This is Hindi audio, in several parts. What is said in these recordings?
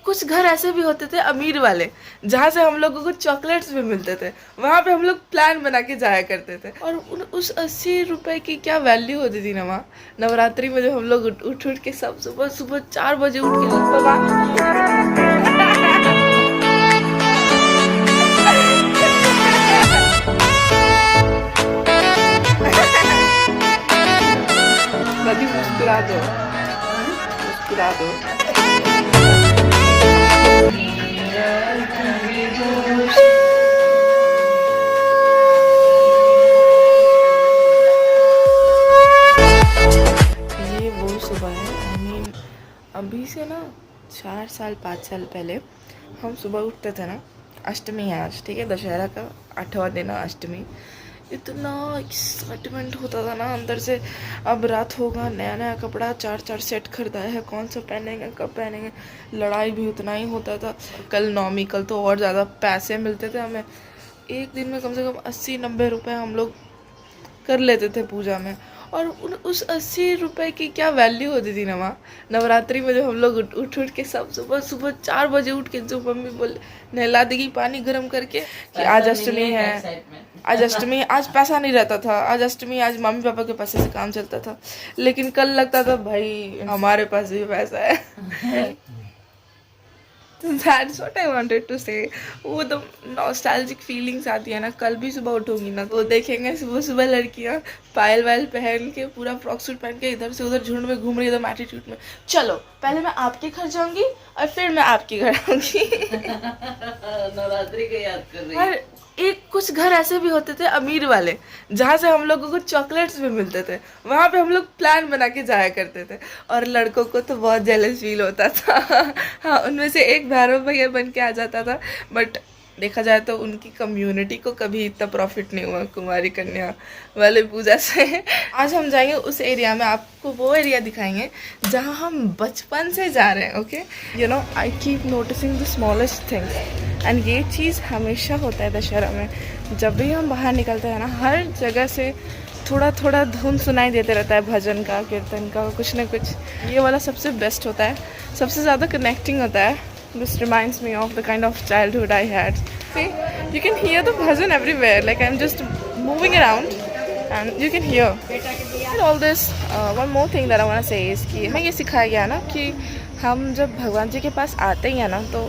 कुछ घर ऐसे भी होते थे अमीर वाले, जहाँ से हम लोगों को चॉकलेट्स भी मिलते थे, वहाँ पे हम लोग प्लान बना के जाया करते थे। और उस 80 रुपए की क्या वैल्यू होती थी ना वहाँ। नवरात्रि में जब हम लोग उठ उठ के सब सुबह सुबह 4 बजे उठ के नदी मुस्कुरा दो, मुस्कुरा दो। ये वो सुबह है, आई मीन अभी से ना 4 साल 5 साल पहले हम सुबह उठते थे ना। अष्टमी है आज, ठीक है, दशहरा का 8वां दिन है अष्टमी। इतना एक्साइटमेंट होता था ना अंदर से, अब रात होगा, नया नया कपड़ा 4 4 सेट खरीदा है, कौन सा पहनेंगे कब पहनेंगे। लड़ाई भी उतना ही होता था। कल नौमी, कल तो और ज़्यादा पैसे मिलते थे हमें। एक दिन में कम से कम 80-90 रुपये हम लोग कर लेते थे पूजा में। और उस 80 रुपए की क्या वैल्यू होती थी ना वहाँ। नवरात्रि में जब हम लोग उठ उठ के सब सुबह सुबह 4 बजे उठ के, जो मम्मी बोले नहला देगी पानी गर्म करके कि आज अष्टमी है, आज अष्टमी, आज पैसा नहीं रहता था, आज अष्टमी, आज मम्मी पापा के पैसे से काम चलता था। लेकिन कल लगता था भाई हमारे पास भी पैसा है। That's what I wanted to say. वो तो नॉस्टैल्जिक फीलिंग्स आती है ना। कल भी सुबह उठूंगी ना तो देखेंगे सुबह सुबह लड़कियां पायल वायल पहन के, पूरा फ्रॉक सूट पहन के इधर से उधर झुंड में घूम रही, एकदम एटीट्यूड में। चलो पहले मैं आपके घर जाऊंगी और फिर मैं आपके घर आऊंगी। नवरात्रि को याद कर रही और एक कुछ घर ऐसे भी होते थे अमीर वाले, जहाँ से हम लोगों को चॉकलेट्स भी मिलते थे, वहाँ पे हम लोग प्लान बना के जाया करते थे। और लड़कों को तो बहुत जेलस फील होता था। हाँ, उनमें से एक भैरव भैया बन के आ जाता था। बट देखा जाए तो उनकी कम्युनिटी को कभी इतना प्रॉफिट नहीं हुआ कुमारी कन्या वाले पूजा से। आज हम जाएंगे उस एरिया में, आपको वो एरिया दिखाएंगे जहाँ हम बचपन से जा रहे हैं। Okay, you know I keep noticing the smallest things, and ये चीज़ हमेशा होता है दशहरा में। जब भी हम बाहर निकलते हैं ना, हर जगह से थोड़ा थोड़ा धुन सुनाई देते रहता है, भजन का, कीर्तन का, कुछ ना कुछ। ये वाला सबसे बेस्ट होता है, सबसे ज़्यादा कनेक्टिंग होता है। This reminds me of the kind of childhood I had. See, you can hear the bhajan everywhere. Like I'm just moving around, and you can hear. And all this. One more thing that I want to say is कि हमें ये सिखाया गया ना कि हम जब भगवान जी के पास आते ही हैं ना, तो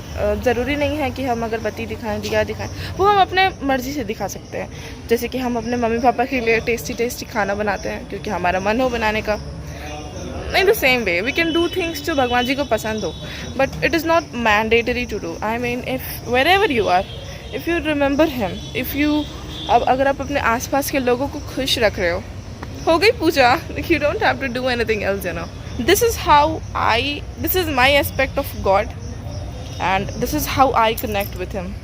ज़रूरी नहीं है कि हम अगरबत्ती दिखाएं, दिया दिखाएं। वो हम अपने मर्ज़ी से दिखा सकते हैं। जैसे कि हम अपने मम्मी पापा के लिए टेस्टी टेस्टी खाना बनाते हैं क्योंकि हमारा मन हो बनाने का। In the same way, we can do things जो भगवान जी को पसंद हो, but it is not mandatory to do. I mean, if wherever you are, if you remember him, if you अब अगर आप अपने आसपास के लोगों को खुश रख रहे हो गई पूजा। You don't have to do anything else, you know. This is my aspect of God, and this is how I connect with him.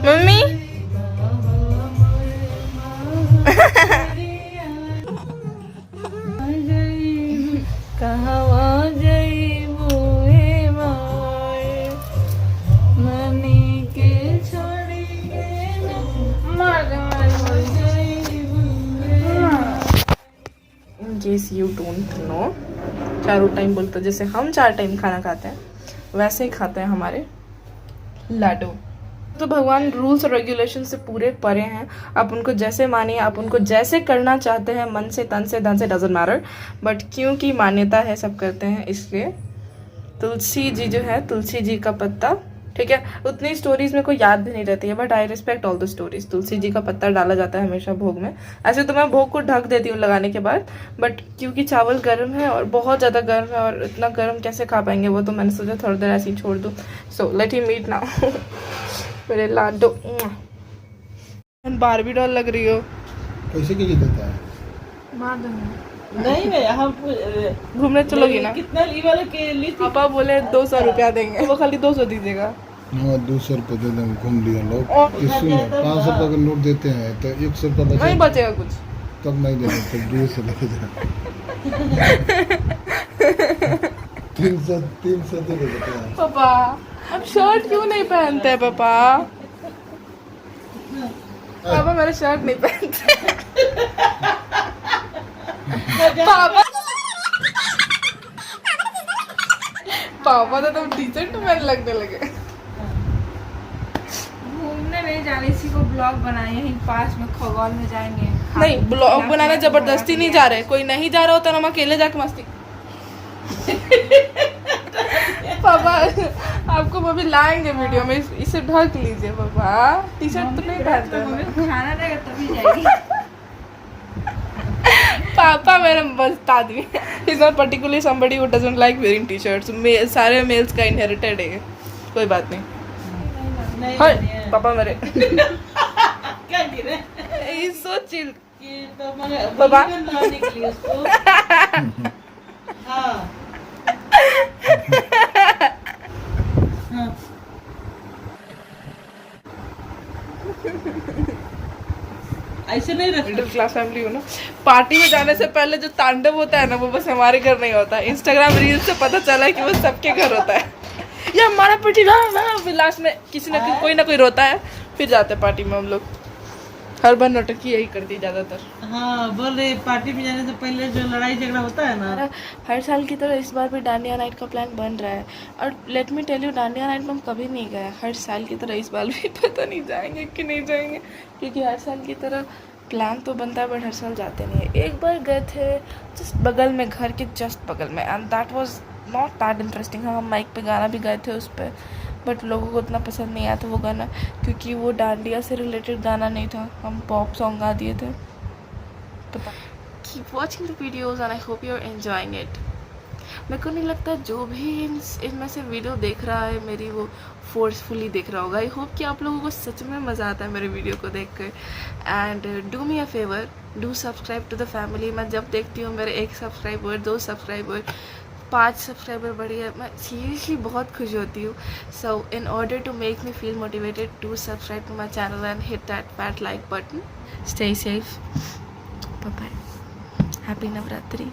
Mummy Case you don't know, चारों टाइम बोलते, जैसे हम 4 टाइम खाना खाते हैं वैसे ही खाते हैं हमारे लाडू। तो भगवान रूल्स और रेगुलेशन से पूरे परे हैं। आप उनको जैसे मानिए, आप उनको जैसे करना चाहते हैं, मन से, तन से, धन से, डजंट मैटर। बट क्योंकि मान्यता है, सब करते हैं, इसलिए तुलसी जी जो है, तुलसी जी का पत्ता, ठीक है। उतनी स्टोरीज में कोई याद भी नहीं रहती है, but I respect all the stories. तुलसी जी का पत्ता डाला जाता है हमेशा भोग में। ऐसे तो मैं भोग को ढक देती हूँ लगाने के बाद, बट क्योंकि चावल गर्म है और बहुत ज़्यादा गर्म है, और इतना गर्म कैसे खा पाएंगे वो, तो मैंने सोचा थोड़ी देर ऐसे ही छोड़ दूँ। सो लेट हिम ईट नाउ। मेरे लाडो बारबी डॉल लग रही हो। कैसे के लिए देता है? मार दूंगा। नहीं मैं यहाँ घूमने चलोगी ना? कितना ली वाले के लिए पापा बोले 200 रुपया देंगे, वो खाली 200 दीजिएगा। 200 रुपये दे देंगे, घूम लिया लोग। 500 रुपये का नोट देते हैं तो 100 रुपये नहीं बचेगा कुछ, तब नहीं देंगे, तब 200 लेके जाए। 300 दे देते हैं। पापा अब शर्ट क्यों नहीं पहनते हैं पापा? पापा मेरा शर्ट नहीं पहनते। पापा पापा तो तुम टी शर्ट में लगने लगे। घूमने नहीं जाने, इसी को ब्लॉग बनाए यहीं पास में खगौल में जाएंगे। नहीं ब्लॉग बनाना जबरदस्ती नहीं जा रहे, कोई नहीं जा रहा होता ना हम अकेले जाके मस्ती। पापा आपको अभी लाएंगे वीडियो में, इसे ढक लीजिए पापा, टी शर्ट तो नहीं पहनते तो मम्मी हैं। को खाना देगा तभी जाएगी। पापा मेरा मस्त आदमी है। He's not particularly somebody who doesn't like wearing t-shirts. सारे मेल्स का इनहेरिटेड है, कोई बात नहीं। नहीं हाय नहीं है। पापा मेरे क्या गिरे He's so chill. कि तो मगर बाबा। बिल्कुल ना निकली उसको। हाँ हाँ ऐसे नहीं रख मिडिल क्लास फैमिली हो ना। पार्टी में जाने से पहले जो तांडव होता है ना वो बस हमारे घर नहीं होता है। इंस्टाग्राम रील से पता चला है कि वो सबके घर होता है। ये हमारा पार्टी फिर लास्ट में किसी ना कोई ना कोई रोता है, फिर जाते हैं पार्टी में हम लोग। हर बार नौटंकी यही करती है ज्यादातर। हाँ बोल रहे पार्टी में जाने से पहले जो लड़ाई झगड़ा होता है ना, हर साल की तरह इस बार भी डांडिया नाइट का प्लान बन रहा है। और let me tell you, dandiya night में हम कभी नहीं गए। हर साल की तरह इस बार भी पता नहीं जाएंगे कि नहीं जाएंगे, क्योंकि हर साल की तरह प्लान तो बनता है बट हर साल जाते नहीं है। एक बार गए थे जस्ट बगल में, घर के जस्ट बगल में, and that was not that interesting. हाँ हम माइक पे गाना भी गए थे उस पर, बट लोगों को उतना पसंद नहीं आया था वो गाना, क्योंकि वो डांडिया से रिलेटेड गाना नहीं था। हम पॉप सॉन्ग गा दिए थे। पता keep watching the videos and I hope you are enjoying it. मेरे को नहीं लगता जो भी इनमें से वीडियो देख रहा है मेरी वो फोर्सफुली देख रहा होगा। आई होप कि आप लोगों को सच में मज़ा आता है मेरे वीडियो को देख कर। And do me a favour, do subscribe to the family. मैं जब देखती हूँ मेरे 1 सब्सक्राइबर 2 सब्सक्राइबर 5 सब्सक्राइबर बढ़ी है, मैं सीरियसली बहुत खुश होती हूँ। So in order to make me feel motivated, do subscribe to my channel and hit that fat like button. Stay safe, bye bye, happy Navratri.